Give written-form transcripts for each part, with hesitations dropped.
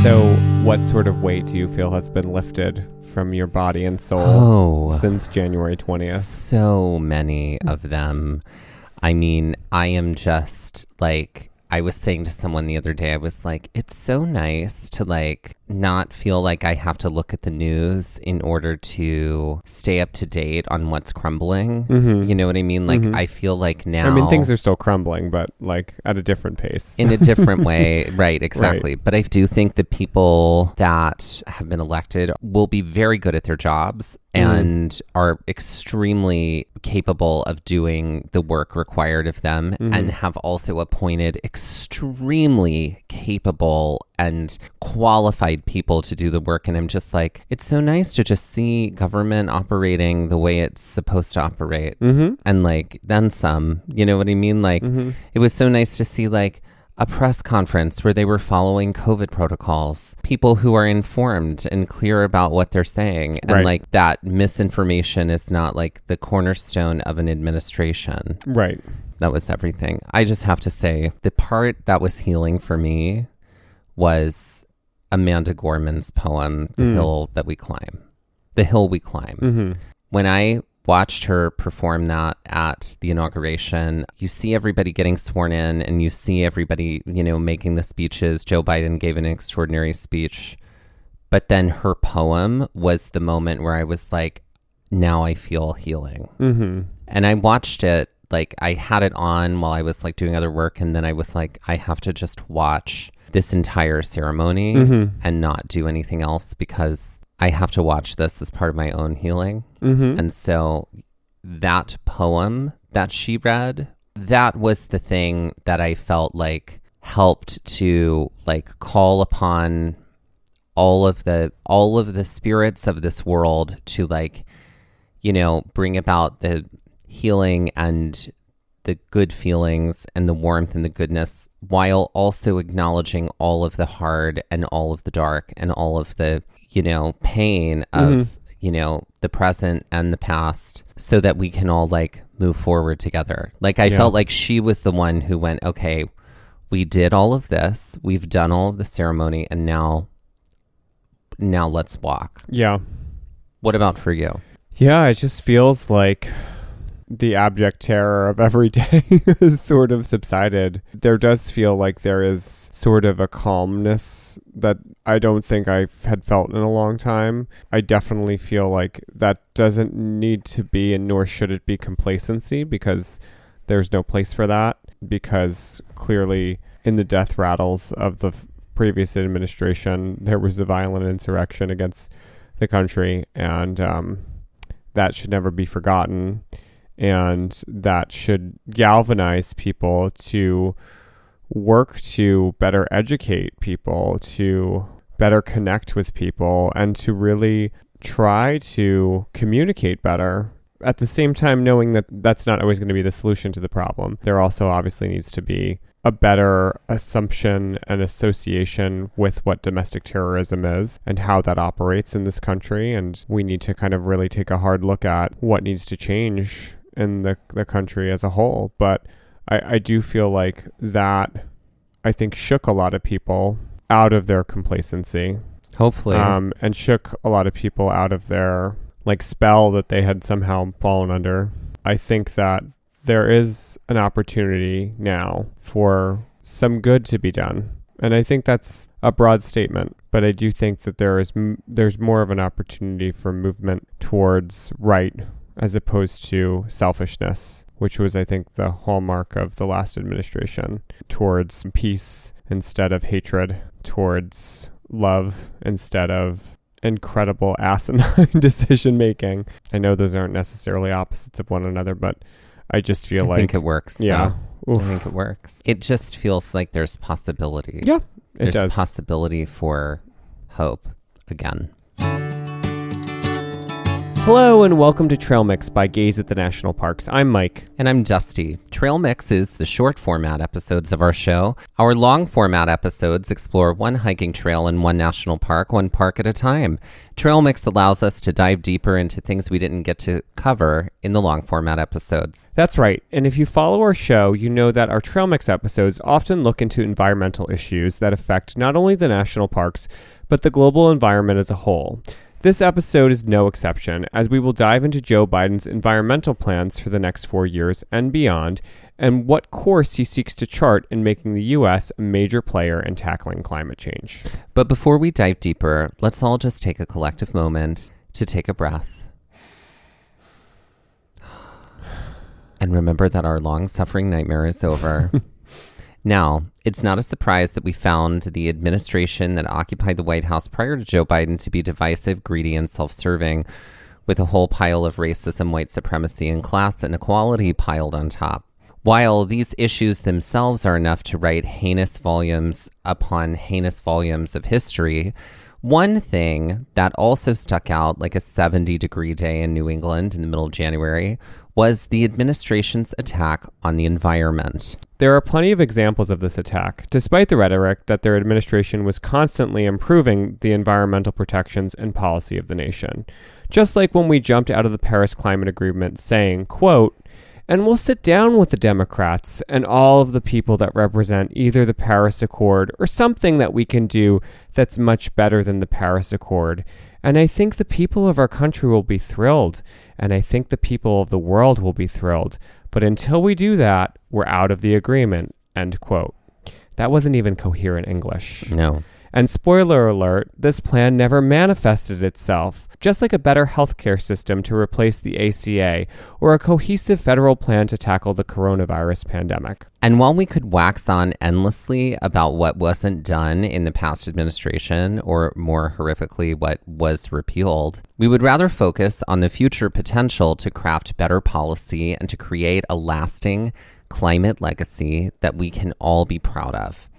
So what sort of weight do you feel has been lifted from your body and soul since January 20th? So many of them. I mean, I am just like, I was saying to someone the other day, I was like, it's so nice to like not feel like I have to look at the news in order to stay up to date on what's crumbling. Mm-hmm. You know what I mean? Like, I feel like now... I mean, things are still crumbling, but like at a different pace. In a different way. Right, exactly. Right. But I do think the people that have been elected will be very good at their jobs and are extremely capable of doing the work required of them and have also appointed extremely capable and qualified people to do the work. And I'm just like, it's so nice to just see government operating the way it's supposed to operate. And like, then some, you know what I mean? Like, it was so nice to see like a press conference where they were following COVID protocols, people who are informed and clear about what they're saying. And like that misinformation is not like the cornerstone of an administration. Right. That was everything. I just have to say the part that was healing for me was Amanda Gorman's poem, The Hill That We Climb. The Hill We Climb. When I watched her perform that at the inauguration, you see everybody getting sworn in and you see everybody, you know, making the speeches. Joe Biden gave an extraordinary speech. But then her poem was the moment where I was like, now I feel healing. And I watched it, like I had it on while I was like doing other work. And then I was like, I have to just watch this entire ceremony and not do anything else because I have to watch this as part of my own healing. And so that poem that she read, that was the thing that I felt like helped to like call upon all of the spirits of this world to like, you know, bring about the healing and the good feelings and the warmth and the goodness, while also acknowledging all of the hard and all of the dark and all of the, you know, pain of, you know, the present and the past, so that we can all like move forward together. Like I felt like she was the one who went, okay, we did all of this, we've done all of the ceremony, and now let's walk. Yeah. What about for you? Yeah, it just feels like the abject terror of every day has sort of subsided. There does feel like there is sort of a calmness that I don't think I had felt in a long time. I definitely feel like that doesn't need to be, and nor should it be, complacency, because there's no place for that, because clearly in the death rattles of the previous administration, there was a violent insurrection against the country, and that should never be forgotten. And that should galvanize people to work to better educate people, to better connect with people, and to really try to communicate better. At the same time, knowing that that's not always going to be the solution to the problem. There also obviously needs to be a better assumption and association with what domestic terrorism is and how that operates in this country. And we need to kind of really take a hard look at what needs to change in the country as a whole. But I do feel like that, I think, shook a lot of people out of their complacency. Hopefully. And shook a lot of people out of their like spell that they had somehow fallen under. I think that there is an opportunity now for some good to be done. And I think that's a broad statement, but I do think that there's more of an opportunity for movement towards right as opposed to selfishness, which was, I think, the hallmark of the last administration, towards peace instead of hatred, towards love instead of incredible asinine decision making. I know those aren't necessarily opposites of one another, but I just feel like... I think it works. Yeah. I think it works. It just feels like there's possibility. Yeah, it does. There's possibility for hope again. Hello and welcome to Trail Mix by Gaze at the National Parks. I'm Mike. And I'm Dusty. Trail Mix is the short format episodes of our show. Our long format episodes explore one hiking trail in one national park, one park at a time. Trail Mix allows us to dive deeper into things we didn't get to cover in the long format episodes. That's right. And if you follow our show, you know that our Trail Mix episodes often look into environmental issues that affect not only the national parks, but the global environment as a whole. This episode is no exception, as we will dive into Joe Biden's environmental plans for the next 4 years and beyond, and what course he seeks to chart in making the U.S. a major player in tackling climate change. But before we dive deeper, let's all just take a collective moment to take a breath. And remember that our long-suffering nightmare is over. Now, it's not a surprise that we found the administration that occupied the White House prior to Joe Biden to be divisive, greedy, and self-serving, with a whole pile of racism, white supremacy, and class inequality piled on top. While these issues themselves are enough to write heinous volumes upon heinous volumes of history, one thing that also stuck out like a 70-degree day in New England in the middle of January was the administration's attack on the environment. There are plenty of examples of this attack, despite the rhetoric that their administration was constantly improving the environmental protections and policy of the nation. Just like when we jumped out of the Paris Climate Agreement saying, quote, "And we'll sit down with the Democrats and all of the people that represent either the Paris Accord or something that we can do that's much better than the Paris Accord. And I think the people of our country will be thrilled. And I think the people of the world will be thrilled. But until we do that, we're out of the agreement," end quote. That wasn't even coherent English. No. And spoiler alert, this plan never manifested itself, just like a better healthcare system to replace the ACA or a cohesive federal plan to tackle the coronavirus pandemic. And while we could wax on endlessly about what wasn't done in the past administration, or more horrifically, what was repealed, we would rather focus on the future potential to craft better policy and to create a lasting climate legacy that we can all be proud of.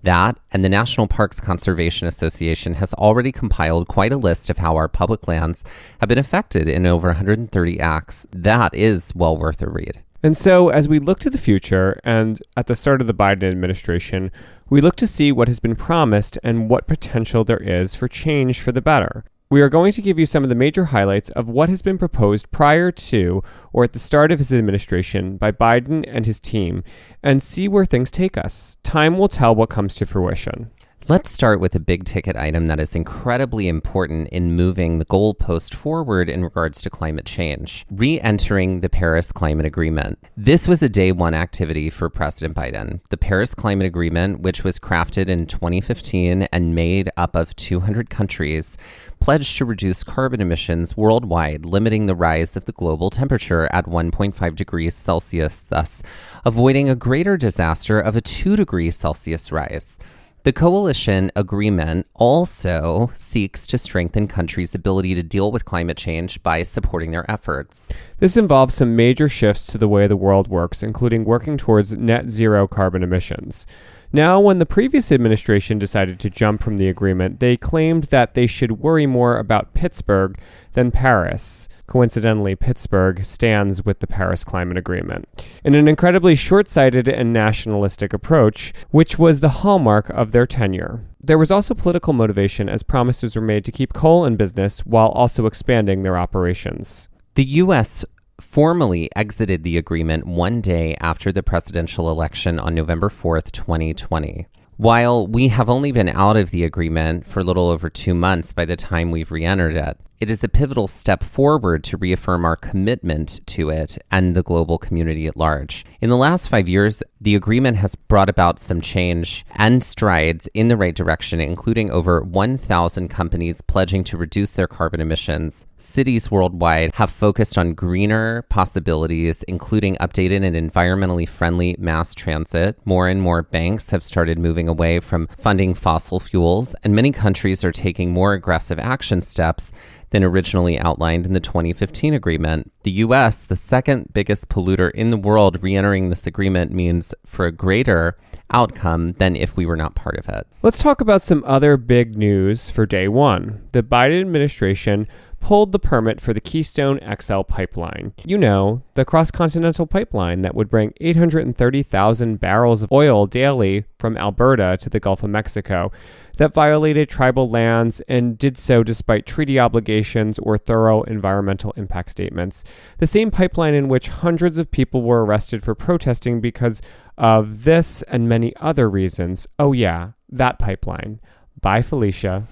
That, and the National Parks Conservation Association has already compiled quite a list of how our public lands have been affected in over 130 acts. That is well worth a read. And so, as we look to the future, and at the start of the Biden administration, we look to see what has been promised and what potential there is for change for the better. We are going to give you some of the major highlights of what has been proposed prior to or at the start of his administration by Biden and his team, and see where things take us. Time will tell what comes to fruition. Let's start with a big ticket item that is incredibly important in moving the goalpost forward in regards to climate change: re-entering the Paris Climate Agreement. This was a day one activity for President Biden. The Paris Climate Agreement, which was crafted in 2015 and made up of 200 countries, pledged to reduce carbon emissions worldwide, limiting the rise of the global temperature at 1.5 degrees Celsius, thus avoiding a greater disaster of a 2 degrees Celsius rise. The coalition agreement also seeks to strengthen countries' ability to deal with climate change by supporting their efforts. This involves some major shifts to the way the world works, including working towards net zero carbon emissions. Now, when the previous administration decided to jump from the agreement, they claimed that they should worry more about Pittsburgh than Paris. Coincidentally, Pittsburgh stands with the Paris Climate Agreement, in an incredibly short-sighted and nationalistic approach, which was the hallmark of their tenure. There was also political motivation, as promises were made to keep coal in business while also expanding their operations. The U.S. formally exited the agreement one day after the presidential election on November 4th, 2020. While we have only been out of the agreement for a little over 2 months by the time we've re-entered it, it is a pivotal step forward to reaffirm our commitment to it and the global community at large. In the last 5 years, the agreement has brought about some change and strides in the right direction, including over 1,000 companies pledging to reduce their carbon emissions. Cities worldwide have focused on greener possibilities, including updated and environmentally friendly mass transit. More and more banks have started moving away from funding fossil fuels, and many countries are taking more aggressive action steps than originally outlined in the 2015 agreement. The U.S., the second biggest polluter in the world, re-entering this agreement means for a greater outcome than if we were not part of it. Let's talk about some other big news for day one. The Biden administration pulled the permit for the Keystone XL pipeline. You know, the cross-continental pipeline that would bring 830,000 barrels of oil daily from Alberta to the Gulf of Mexico, that violated tribal lands and did so despite treaty obligations or thorough environmental impact statements. The same pipeline in which hundreds of people were arrested for protesting because of this and many other reasons. Oh yeah, that pipeline. Bye, Felicia.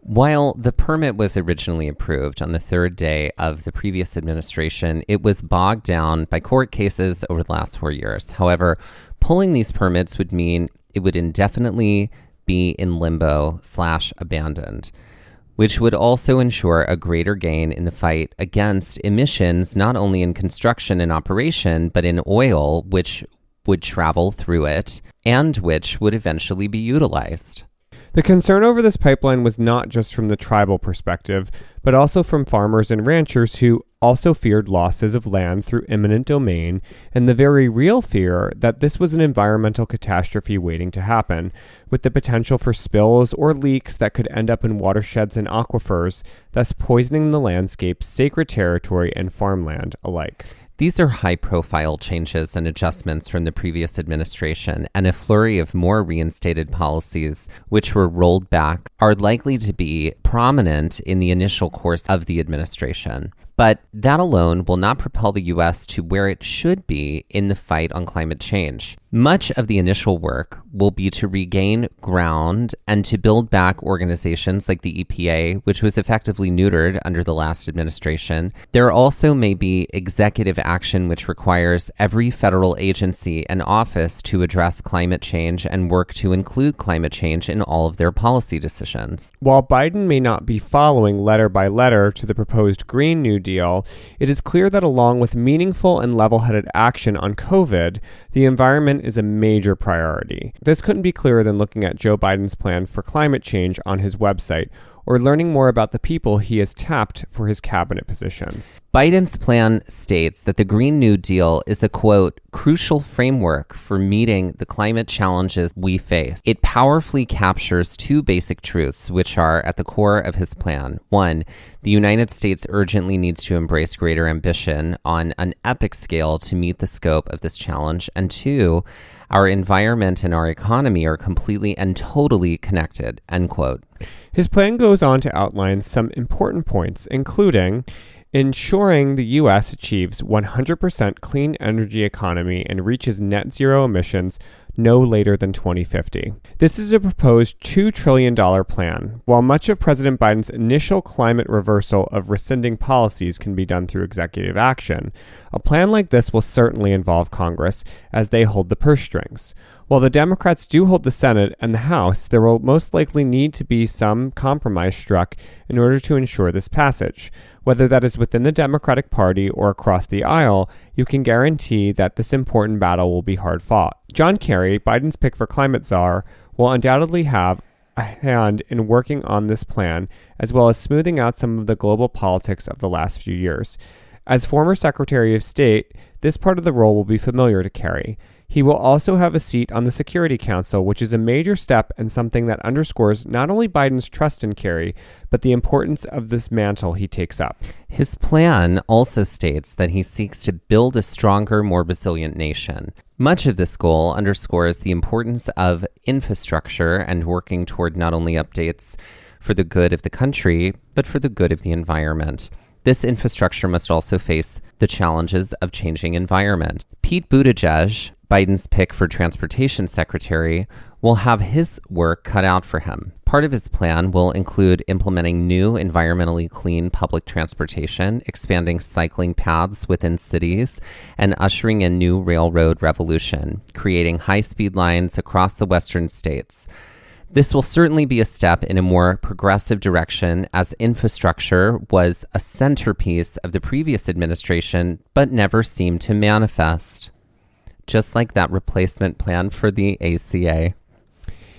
While the permit was originally approved on the third day of the previous administration, it was bogged down by court cases over the last 4 years. However, pulling these permits would mean it would indefinitely be in limbo/abandoned, which would also ensure a greater gain in the fight against emissions, not only in construction and operation, but in oil, which would travel through it and which would eventually be utilized. The concern over this pipeline was not just from the tribal perspective, but also from farmers and ranchers who also feared losses of land through eminent domain and the very real fear that this was an environmental catastrophe waiting to happen, with the potential for spills or leaks that could end up in watersheds and aquifers, thus poisoning the landscape's sacred territory and farmland alike. These are high-profile changes and adjustments from the previous administration, and a flurry of more reinstated policies, which were rolled back, are likely to be prominent in the initial course of the administration. But that alone will not propel the U.S. to where it should be in the fight on climate change. Much of the initial work will be to regain ground and to build back organizations like the EPA, which was effectively neutered under the last administration. There also may be executive action which requires every federal agency and office to address climate change and work to include climate change in all of their policy decisions. While Biden may not be following letter by letter to the proposed Green New Deal, it is clear that along with meaningful and level-headed action on COVID, the environment is a major priority. This couldn't be clearer than looking at Joe Biden's plan for climate change on his website, or learning more about the people he has tapped for his cabinet positions. Biden's plan states that the Green New Deal is the, quote, crucial framework for meeting the climate challenges we face. It powerfully captures two basic truths, which are at the core of his plan. One, the United States urgently needs to embrace greater ambition on an epic scale to meet the scope of this challenge. And two, our environment and our economy are completely and totally connected, end quote. His plan goes on to outline some important points, including ensuring the U.S. achieves 100% clean energy economy and reaches net zero emissions no later than 2050. This is a proposed $2 trillion plan. While much of President Biden's initial climate reversal of rescinding policies can be done through executive action, a plan like this will certainly involve Congress, as they hold the purse strings. While the Democrats do hold the Senate and the House, there will most likely need to be some compromise struck in order to ensure this passage. Whether that is within the Democratic Party or across the aisle, you can guarantee that this important battle will be hard fought. John Kerry, Biden's pick for climate czar, will undoubtedly have a hand in working on this plan, as well as smoothing out some of the global politics of the last few years. As former Secretary of State, this part of the role will be familiar to Kerry. He will also have a seat on the Security Council, which is a major step and something that underscores not only Biden's trust in Kerry, but the importance of this mantle he takes up. His plan also states that he seeks to build a stronger, more resilient nation. Much of this goal underscores the importance of infrastructure and working toward not only updates for the good of the country, but for the good of the environment. This infrastructure must also face the challenges of changing environment. Pete Buttigieg, Biden's pick for transportation secretary, will have his work cut out for him. Part of his plan will include implementing new environmentally clean public transportation, expanding cycling paths within cities, and ushering in new railroad revolution, creating high-speed lines across the western states. This will certainly be a step in a more progressive direction, as infrastructure was a centerpiece of the previous administration, but never seemed to manifest. Just like that replacement plan for the ACA.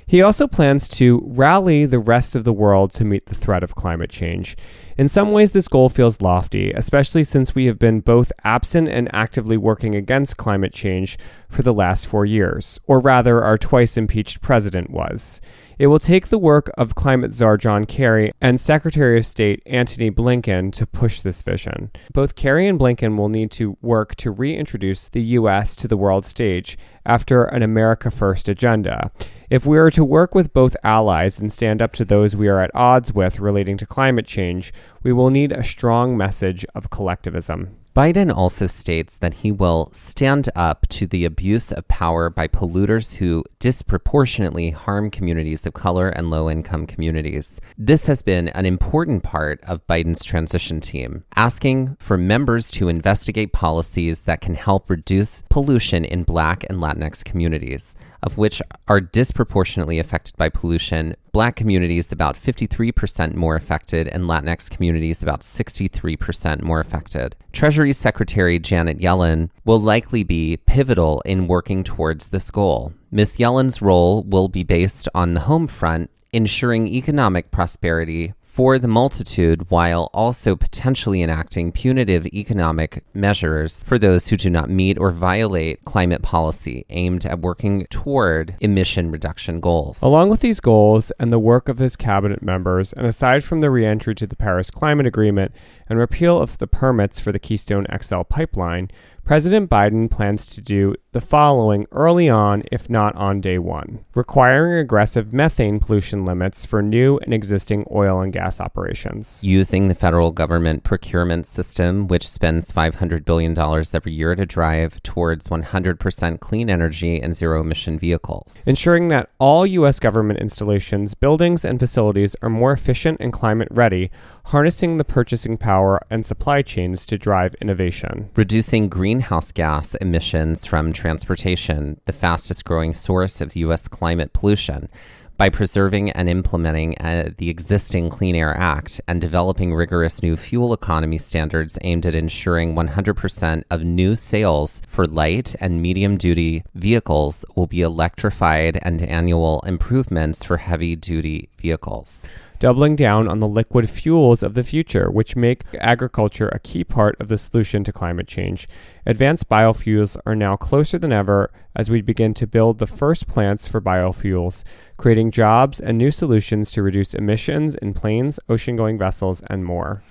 He also plans to rally the rest of the world to meet the threat of climate change. In some ways, this goal feels lofty, especially since we have been both absent and actively working against climate change for the last 4 years, or rather, our twice impeached president was. It will take the work of climate czar John Kerry and Secretary of State Antony Blinken to push this vision. Both Kerry and Blinken will need to work to reintroduce the U.S. to the world stage after an America First agenda. If we are to work with both allies and stand up to those we are at odds with relating to climate change, we will need a strong message of collectivism. Biden also states that he will stand up to the abuse of power by polluters who disproportionately harm communities of color and low-income communities. This has been an important part of Biden's transition team, asking for members to investigate policies that can help reduce pollution in Black and Latinx communities, of which are disproportionately affected by pollution. Black communities about 53% more affected, and Latinx communities about 63% more affected. Treasury Secretary Janet Yellen will likely be pivotal in working towards this goal. Ms. Yellen's role will be based on the home front, ensuring economic prosperity for the multitude while also potentially enacting punitive economic measures for those who do not meet or violate climate policy aimed at working toward emission reduction goals. Along with these goals and the work of his cabinet members, and aside from the re-entry to the Paris Climate Agreement and repeal of the permits for the Keystone XL pipeline, President Biden plans to do the following early on, if not on day one: requiring aggressive methane pollution limits for new and existing oil and gas operations. Using the federal government procurement system, which spends $500 billion every year to drive towards 100% clean energy and zero-emission vehicles. Ensuring that all U.S. government installations, buildings, and facilities are more efficient and climate-ready, harnessing the purchasing power and supply chains to drive innovation. Reducing greenhouse gas emissions from transportation, the fastest growing source of U.S. climate pollution, by preserving and implementing the existing Clean Air Act and developing rigorous new fuel economy standards aimed at ensuring 100% of new sales for light and medium-duty vehicles will be electrified, and annual improvements for heavy-duty vehicles. Doubling down on the liquid fuels of the future, which make agriculture a key part of the solution to climate change. Advanced biofuels are now closer than ever as we begin to build the first plants for biofuels, creating jobs and new solutions to reduce emissions in planes, ocean-going vessels, and more.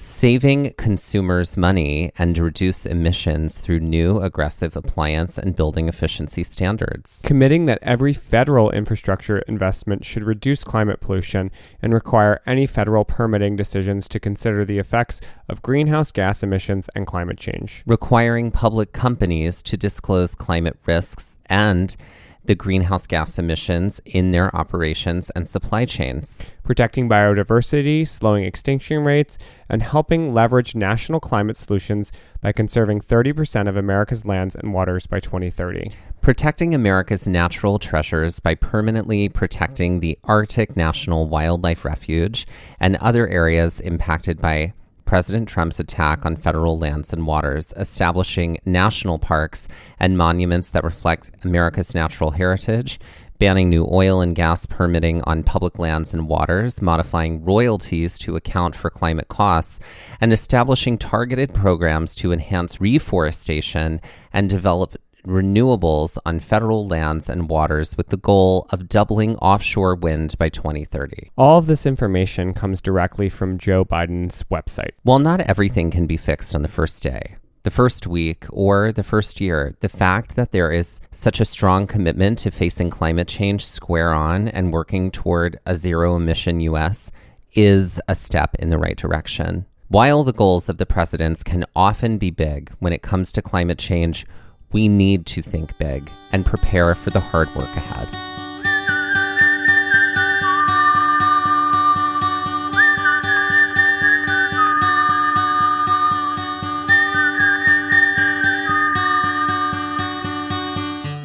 Saving consumers money and reduce emissions through new aggressive appliance and building efficiency standards. Committing that every federal infrastructure investment should reduce climate pollution and require any federal permitting decisions to consider the effects of greenhouse gas emissions and climate change. Requiring public companies to disclose climate risks and the greenhouse gas emissions in their operations and supply chains. Protecting biodiversity, slowing extinction rates, and helping leverage national climate solutions by conserving 30% of America's lands and waters by 2030. Protecting America's natural treasures by permanently protecting the Arctic National Wildlife Refuge and other areas impacted by President Trump's attack on federal lands and waters, establishing national parks and monuments that reflect America's natural heritage, banning new oil and gas permitting on public lands and waters, modifying royalties to account for climate costs, and establishing targeted programs to enhance reforestation and develop renewables on federal lands and waters with the goal of doubling offshore wind by 2030. All of this information comes directly from Joe Biden's website. While not everything can be fixed on the first day, the first week, or the first year, the fact that there is such a strong commitment to facing climate change square on and working toward a zero-emission U.S. is a step in the right direction. While the goals of the presidents can often be big when it comes to climate change, we need to think big and prepare for the hard work ahead.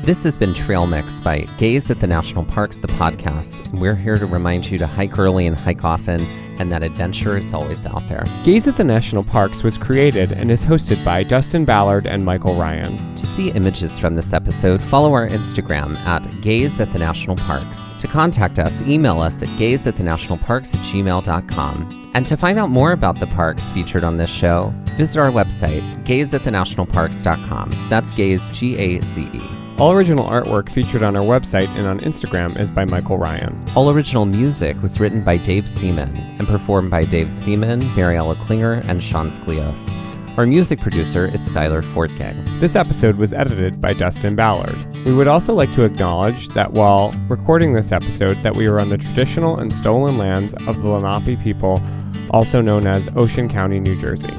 This has been Trail Mix by Gaze at the National Parks, the podcast. And we're here to remind you to hike early and hike often, and that adventure is always out there. Gaze at the National Parks was created and is hosted by Dustin Ballard and Michael Ryan. To see images from this episode, follow our Instagram at Gaze at the National Parks. To contact us, email us at gazeatthenationalparks@gmail.com. And to find out more about the parks featured on this show, visit our website, gazeatthenationalparks.com. That's Gaze, G-A-Z-E. All original artwork featured on our website and on Instagram is by Michael Ryan. All original music was written by Dave Seaman and performed by Dave Seaman, Mariella Klinger, and Sean Sklios. Our music producer is Skyler Fortgang. This episode was edited by Dustin Ballard. We would also like to acknowledge that while recording this episode, that we are on the traditional and stolen lands of the Lenape people, also known as Ocean County, New Jersey.